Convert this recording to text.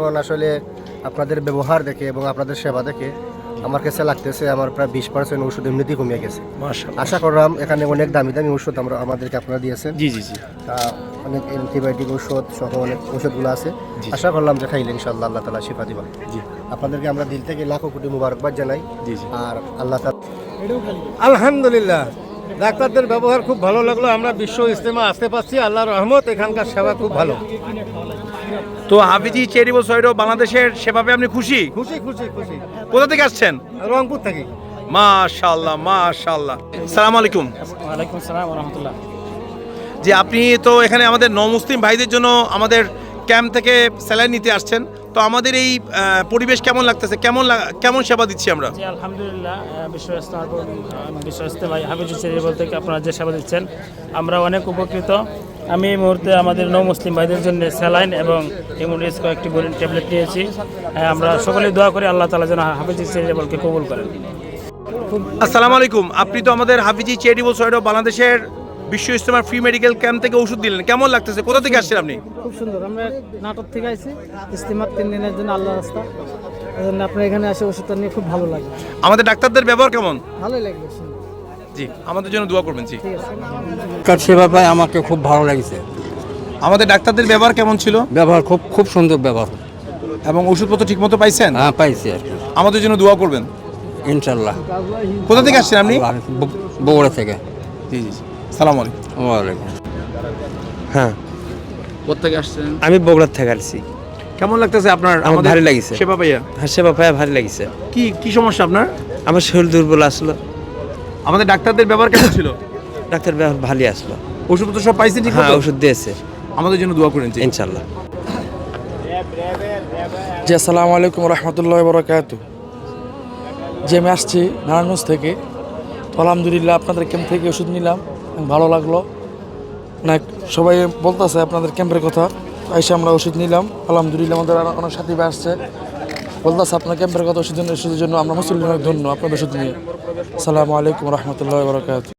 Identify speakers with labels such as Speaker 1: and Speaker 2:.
Speaker 1: এখন আসলে আপনাদের ব্যবহার দেখে এবং আপনাদের সেবা দেখে আমার কাছে লাগতেছে আমার প্রায় 20% ওষুধ এমনিতেই কমিয়ে গেছে।
Speaker 2: মাশাআল্লাহ।
Speaker 1: আশা করলাম এখানে অনেক দামি দামি ওষুধ আমাদেরকে আপনারা দিয়েছেন।
Speaker 2: জি জি জি
Speaker 1: অনেক অ্যান্টিবায়োটিক ওষুধ সহ অনেক ওষুধগুলো আছে।
Speaker 2: জি।
Speaker 1: আশা করলাম যে খাইলে ইনশাআল্লাহ আল্লাহ তাআলা শিফা দিবেন।
Speaker 2: জি
Speaker 1: আপনাদেরকে আমরা দিল থেকে লাখো কোটি মুবারকবাদ জানাই।
Speaker 2: জি জি।
Speaker 1: আর আল্লাহ তাআলা
Speaker 3: আলহামদুলিল্লাহ, ডাক্তারদের ব্যবহার খুব ভালো লাগলো। আমরা বিশ্ব ইজতেমা আসতে পারছি, আল্লাহর রহমত। এখানকার সেবা খুব ভালো।
Speaker 2: তো হাফিজি চ্যারিটেবল সোসাইটি বাংলাদেশের সেভাবে আপনি খুশি?
Speaker 3: খুশি খুশি খুশি।
Speaker 2: কোথা থেকে আসছেন?
Speaker 3: রংপুর থেকে।
Speaker 2: মাশাআল্লাহ মাশাআল্লাহ। আসসালামু আলাইকুম।
Speaker 4: ওয়ালাইকুম আসসালাম ওয়া রাহমাতুল্লাহ।
Speaker 2: যে আপনি তো এখানে আমাদের নমুসলিম ভাইদের জন্য আমাদের ক্যাম্প থেকে স্যালাইন নিতে আসছেন, তো আমাদের এই পরিবেশ কেমন লাগতেছে, কেমন সেবা দিচ্ছি আমরা?
Speaker 4: জি আলহামদুলিল্লাহ, বিশ্ব ইজতেমায় হাফিজি চ্যারিটেবল থেকে আপনারা যে সেবা দিচ্ছেন আমরা অনেক উপকৃত। আমি এই মুহূর্তে আমাদের নৌ মুসলিম ভাইদের জন্য স্যালাইন এবং ইমিউনিস কয়েকটি ট্যাবলেট নিয়েছি। আমরা সকলেই দোয়া করি আল্লাহ তাআলা যেন হাফিজি চ্যারিটেবলকে কবুল করেন।
Speaker 2: আসসালামু আলাইকুম। আপনি তো আমাদের হাফিজি চ্যারিটেবল সোসাইটি বাংলাদেশের বিশ্ব ইজতেমার ফ্রি মেডিকেল ক্যাম্প থেকে ওষুধ দিলেন, কেমন লাগতেছে? কোথা থেকে আসছেন আপনি?
Speaker 5: খুব সুন্দর। আমরা নাটক থেকে আইছি ইস্তেমার 3 দিনের জন্য, আল্লাহ রাস্তা। এজন্য আপনার এখানে এসে ওষুধটা নিয়ে খুব ভালো লাগে।
Speaker 2: আমাদের ডাক্তারদের ব্যবহার কেমন?
Speaker 5: ভালোই লাগবে।
Speaker 2: জি, আমাদের জন্য দোয়া করবেন। জি,
Speaker 5: ঠিক আছে।
Speaker 6: ডাক্তার সেবা পাই আমাকে খুব ভালো লাগছে।
Speaker 2: আমাদের ডাক্তারদের ব্যবহার কেমন ছিল?
Speaker 6: ব্যবহার খুব খুব সুন্দর ব্যবহার।
Speaker 2: এবং ওষুধপত্র ঠিকমতো পাইছেন?
Speaker 6: হ্যাঁ পাইছি আর কি,
Speaker 2: আমাদের জন্য দোয়া করবেন
Speaker 6: ইনশাল্লাহ।
Speaker 2: কোথা থেকে আসছেন আপনি?
Speaker 6: বগুড়া থেকে।
Speaker 2: জি জি জি। সালাম আলাইকুম।
Speaker 6: ওয়ালাইকুম।
Speaker 7: হ্যাঁ,
Speaker 2: কোথা আসছেন?
Speaker 7: আমি বগুড়ার থেকে আসছি।
Speaker 2: কেমন লাগতেছে আপনার?
Speaker 7: আমার ভালো লাগিছে।
Speaker 2: সেবা পাইয়া
Speaker 7: হ্যাঁ, সেবা পাইয়া ভালো লাগিছে।
Speaker 2: কি সমস্যা আপনার?
Speaker 7: আমার শরীর দুর্বল আসলো।
Speaker 2: আমাদের ডাক্তারদের ব্যবহার কেমন ছিল?
Speaker 7: ডাক্তার ব্যবহার ভালোই আসলো।
Speaker 2: ওষুধপত্র সব পাইছেন ঠিক
Speaker 7: হ্যাঁ,
Speaker 2: মতো?
Speaker 7: ওষুধ দিয়েছে।
Speaker 2: আমাদের জন্য দোয়া করেন। জি
Speaker 7: ইনশাল্লাহ।
Speaker 8: জি আসসালামু আলাইকুম রহমতুল্লাহ বরকাত। যে আমি আসছি নারায়ণগঞ্জ থেকে, তো আলহামদুলিল্লাহ আপনাদের ক্যাম্প থেকে ওষুধ নিলাম, ভালো লাগলো। অনেক সবাই বলতেছে আপনাদের ক্যাম্পের কথা, এসে আমরা ওষুধ নিলাম। আলহামদুলিল্লাহ আমাদের আরও অনেক সাথী ভাই আসছে, বলতেছে আপনার ক্যাম্পের কথা, ওষুধের জন্য আমরা মুসলিম অনেক ধন্য আপনাদের ওষুধ নিয়ে। আসসালামু আলাইকুম রহমতুল্লাহ বরকাত।